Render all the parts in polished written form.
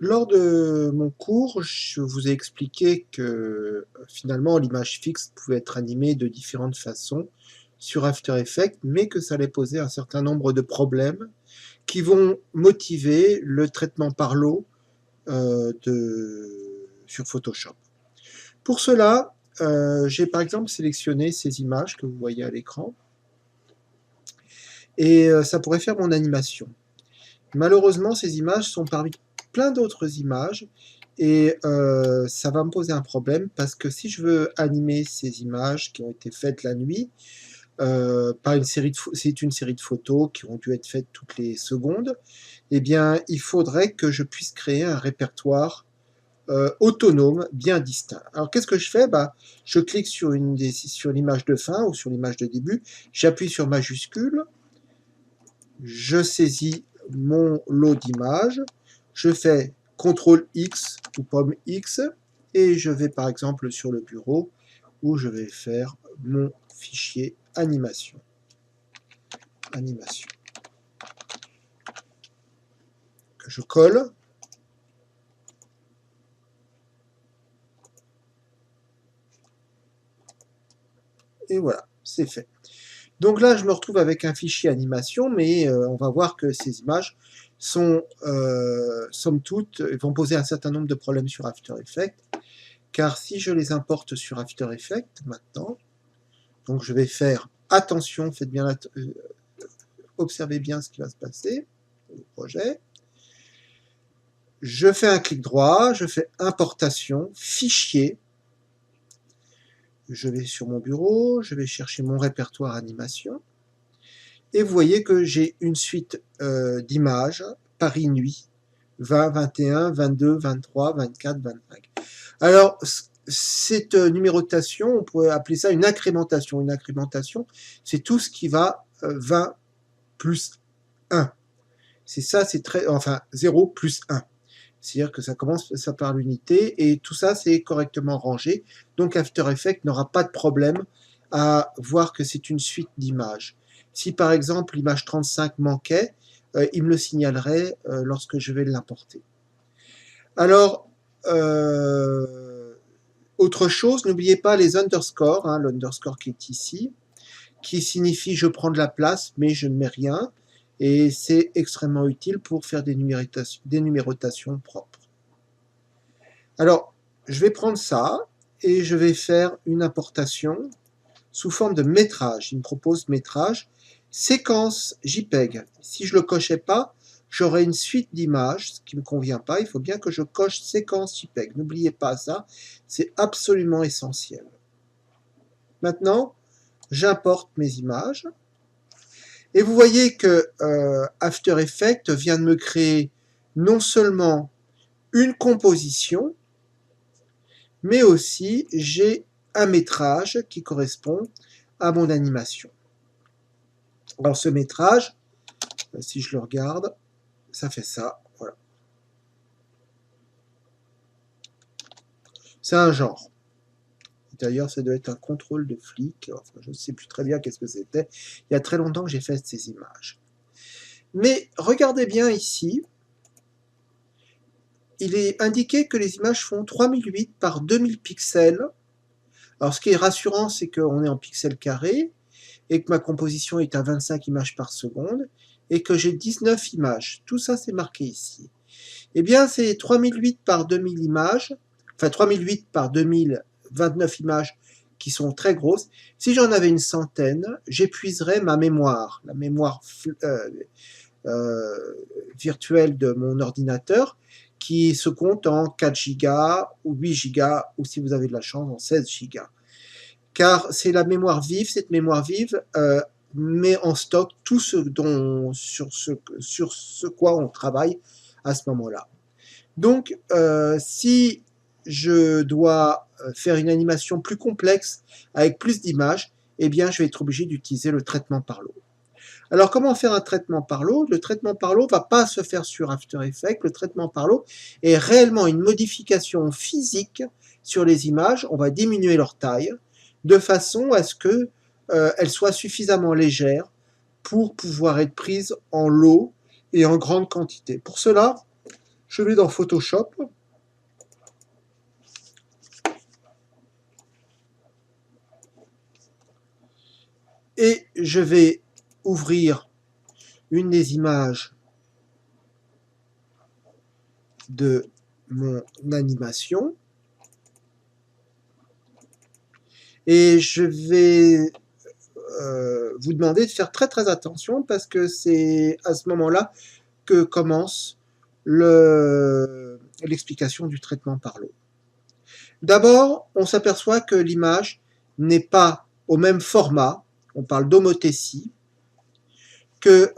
Lors de mon cours, je vous ai expliqué que finalement l'image fixe pouvait être animée de différentes façons sur After Effects, mais que ça allait poser un certain nombre de problèmes qui vont motiver le traitement par l'eau sur Photoshop. Pour cela, j'ai par exemple sélectionné ces images que vous voyez à l'écran et ça pourrait faire mon animation. Malheureusement, ces images sont parmi plein d'autres images et ça va me poser un problème parce que si je veux animer ces images qui ont été faites la nuit, c'est une série de photos qui ont dû être faites toutes les secondes, eh bien, il faudrait que je puisse créer un répertoire autonome, bien distinct. Alors, qu'est-ce que je fais? Je clique sur l'image de fin ou sur l'image de début, j'appuie sur majuscule, je saisis mon lot d'images, je fais CTRL X ou pomme X et je vais par exemple sur le bureau où je vais faire mon fichier animation. Que je colle. Et voilà, c'est fait. Donc là, je me retrouve avec un fichier animation, mais on va voir que ces images sont, somme toute, vont poser un certain nombre de problèmes sur After Effects, car si je les importe sur After Effects maintenant, donc je vais faire attention, observez bien ce qui va se passer au projet. Je fais un clic droit, je fais importation, fichier, je vais sur mon bureau, je vais chercher mon répertoire animation, et vous voyez que j'ai une suite d'images, Paris nuit, 20, 21, 22, 23, 24, 25. Alors, cette numérotation, on pourrait appeler ça une incrémentation. Une incrémentation, c'est tout ce qui va 20 plus 1. C'est ça, c'est très, enfin 0 plus 1. C'est-à-dire que ça commence ça par l'unité et tout ça, c'est correctement rangé. Donc After Effects n'aura pas de problème à voir que c'est une suite d'images. Si par exemple l'image 35 manquait, il me le signalerait lorsque je vais l'importer. Alors, autre chose, n'oubliez pas les underscores, hein, l'underscore qui est ici, qui signifie je prends de la place mais je ne mets rien. Et c'est extrêmement utile pour faire des numérotations propres. Alors, je vais prendre ça et je vais faire une importation sous forme de métrage. Il me propose métrage, séquence JPEG. Si je ne le cochais pas, j'aurais une suite d'images, ce qui ne me convient pas. Il faut bien que je coche séquence JPEG. N'oubliez pas ça, c'est absolument essentiel. Maintenant, j'importe mes images. Et vous voyez que After Effects vient de me créer non seulement une composition, mais aussi j'ai un métrage qui correspond à mon animation. Alors ce métrage, si je le regarde, ça fait ça, voilà. C'est un genre. D'ailleurs, ça doit être un contrôle de flic. Enfin, je ne sais plus très bien qu'est-ce que c'était. Il y a très longtemps que j'ai fait ces images. Mais regardez bien ici, il est indiqué que les images font 3008 par 2000 pixels. Alors ce qui est rassurant, c'est qu'on est en pixels carrés et que ma composition est à 25 images par seconde et que j'ai 19 images. Tout ça, c'est marqué ici. Eh bien, c'est 3008 par 2000 images, enfin 3008 par 2029 images qui sont très grosses. Si j'en avais une centaine, j'épuiserais ma mémoire, la mémoire virtuelle de mon ordinateur, qui se compte en 4 Go ou 8 Go, ou si vous avez de la chance, en 16 Go. Car c'est la mémoire vive, cette mémoire vive met en stock tout ce sur ce quoi on travaille à ce moment-là. Donc, si je dois faire une animation plus complexe avec plus d'images, eh bien, je vais être obligé d'utiliser le traitement par l'eau. Alors, comment faire un traitement par l'eau? Le traitement par l'eau ne va pas se faire sur After Effects. Le traitement par l'eau est réellement une modification physique sur les images. On va diminuer leur taille de façon à ce qu'elles soient suffisamment légères pour pouvoir être prises en lot et en grande quantité. Pour cela, Je vais dans Photoshop. Et je vais ouvrir une des images de mon animation. Et je vais vous demander de faire très très attention parce que c'est à ce moment-là que commence l'explication du traitement par l'eau. D'abord, on s'aperçoit que l'image n'est pas au même format, on parle d'homothétie, que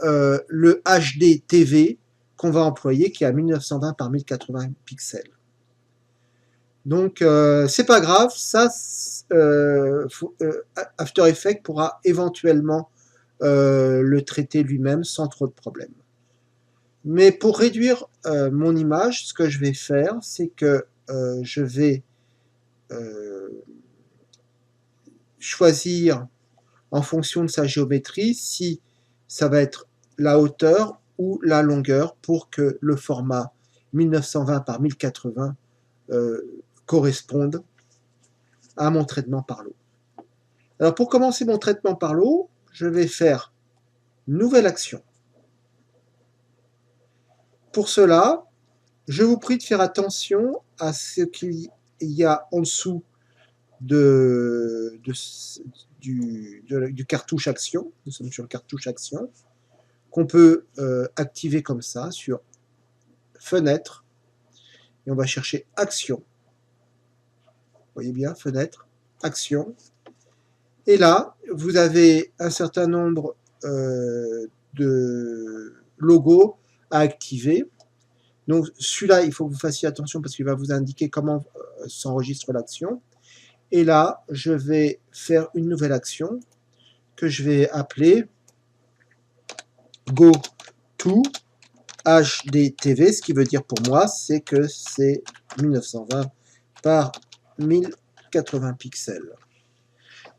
le HD TV qu'on va employer, qui est à 1920 par 1080 pixels. Donc, c'est pas grave, ça, After Effects pourra éventuellement le traiter lui-même sans trop de problèmes. Mais pour réduire mon image, ce que je vais faire, c'est que je vais choisir en fonction de sa géométrie si ça va être la hauteur ou la longueur pour que le format 1920 par 1080 corresponde à mon traitement par l'eau. Alors pour commencer mon traitement par l'eau, je vais faire nouvelle action. Pour cela, je vous prie de faire attention à ce qu'il y a en dessous du cartouche action. Nous sommes sur le cartouche action qu'on peut activer comme ça sur fenêtre et on va chercher action. Vous voyez bien, fenêtre, action. Et là, vous avez un certain nombre de logos à activer. Donc celui-là, il faut que vous fassiez attention parce qu'il va vous indiquer comment s'enregistre l'action. Et là, je vais faire une nouvelle action que je vais appeler Go to HDTV. Ce qui veut dire pour moi, c'est que c'est 1920 par 1080 pixels.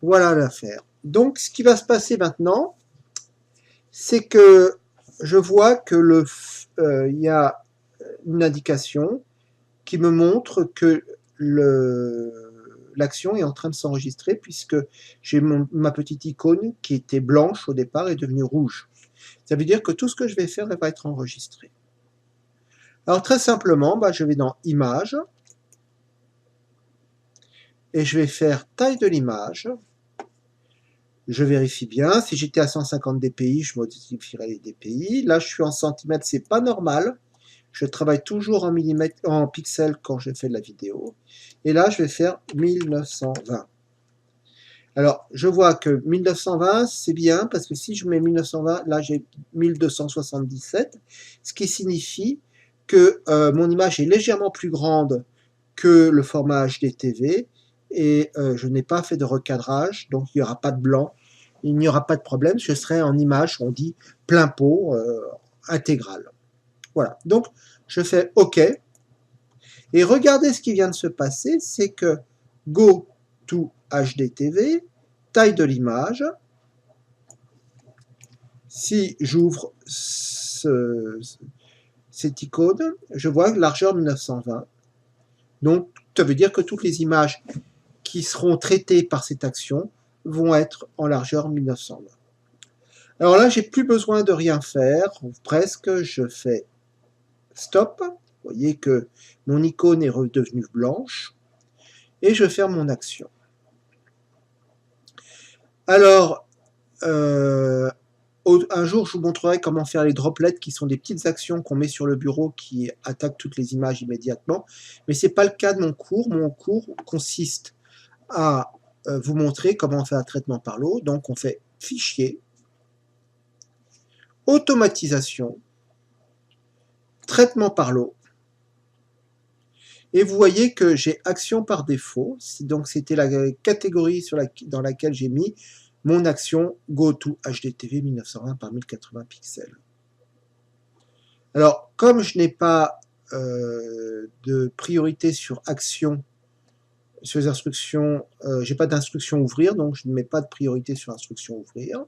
Voilà l'affaire. Donc, ce qui va se passer maintenant, c'est que je vois que il y a une indication qui me montre que l'action est en train de s'enregistrer puisque j'ai ma petite icône qui était blanche au départ est devenue rouge. Ça veut dire que tout ce que je vais faire va être enregistré. Alors très simplement, je vais dans Images et je vais faire taille de l'image. Je vérifie bien. Si j'étais à 150 dpi, je modifierais les dpi. Là, je suis en centimètres, c'est pas normal. Je travaille toujours en millimètres, en pixels quand je fais de la vidéo. Et là, je vais faire 1920. Alors, je vois que 1920, c'est bien, parce que si je mets 1920, là, j'ai 1277, ce qui signifie que mon image est légèrement plus grande que le format HDTV, et je n'ai pas fait de recadrage, donc il n'y aura pas de blanc, il n'y aura pas de problème, je serai en image, on dit plein pot, intégrale. Voilà, donc je fais OK, et regardez ce qui vient de se passer, c'est que Go to HDTV, taille de l'image, si j'ouvre cette icône, je vois largeur 1920, donc ça veut dire que toutes les images qui seront traitées par cette action vont être en largeur 1920. Alors là, j'ai plus besoin de rien faire, ou presque, je fais stop, vous voyez que mon icône est redevenue blanche, et je ferme mon action. Alors, un jour, je vous montrerai comment faire les droplets, qui sont des petites actions qu'on met sur le bureau qui attaquent toutes les images immédiatement, mais ce n'est pas le cas de mon cours. Mon cours consiste à vous montrer comment on fait un traitement par l'eau. Donc, on fait Fichier, Automatisation, Traitement par l'eau. Et vous voyez que j'ai Action par défaut. Donc, c'était la catégorie dans laquelle j'ai mis mon action Go to HDTV 1920 par 1080 pixels. Alors, comme je n'ai pas de priorité sur Action, sur les instructions, j'ai pas d'instruction ouvrir, donc je ne mets pas de priorité sur instruction ouvrir.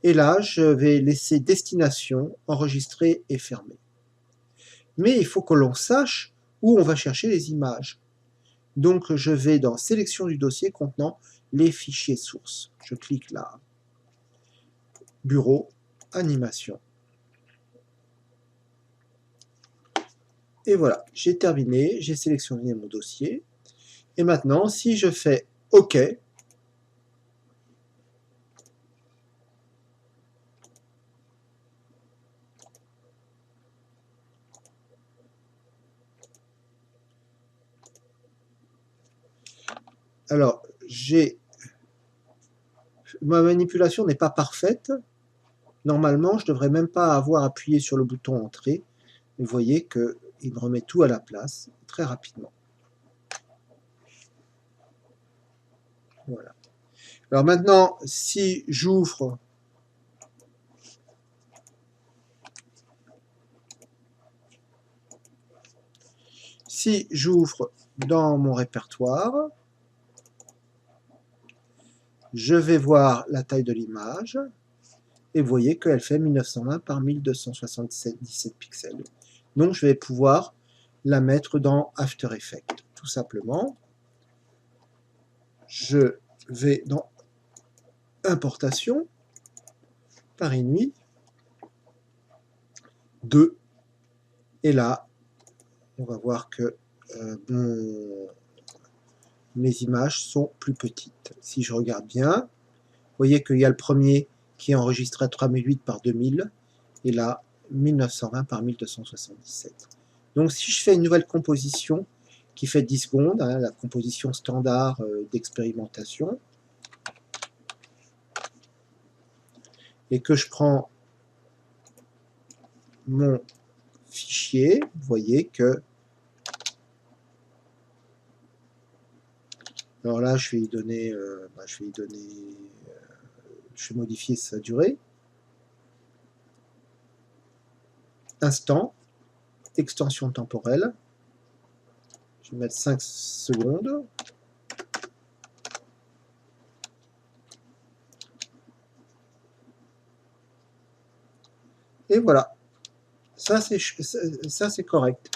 Et là, je vais laisser destination, enregistrer et fermer. mais il faut que l'on sache où on va chercher les images. Donc je vais dans sélection du dossier contenant les fichiers sources. Je clique là, bureau, animation. Et voilà, j'ai terminé, j'ai sélectionné mon dossier. Et maintenant, si je fais OK, alors ma manipulation n'est pas parfaite. Normalement, je ne devrais même pas avoir appuyé sur le bouton Entrée. Vous voyez qu'il me remet tout à la place très rapidement. Voilà. Alors maintenant, si j'ouvre dans mon répertoire, je vais voir la taille de l'image et vous voyez qu'elle fait 1920 par 1277 pixels. Donc je vais pouvoir la mettre dans After Effects, tout simplement. Je vais dans Importation, Paris Nuit, 2, et là, on va voir que mes images sont plus petites. Si je regarde bien, vous voyez qu'il y a le premier qui est enregistré à 3008 par 2000, et là, 1920 par 1277. Donc si je fais une nouvelle composition qui fait 10 secondes, hein, la composition standard d'expérimentation, et que je prends mon fichier, vous voyez que... Alors là, je vais y donner... je vais modifier sa durée. Instant, extension temporelle. Je vais mettre 5 secondes. Et voilà. Ça, c'est correct.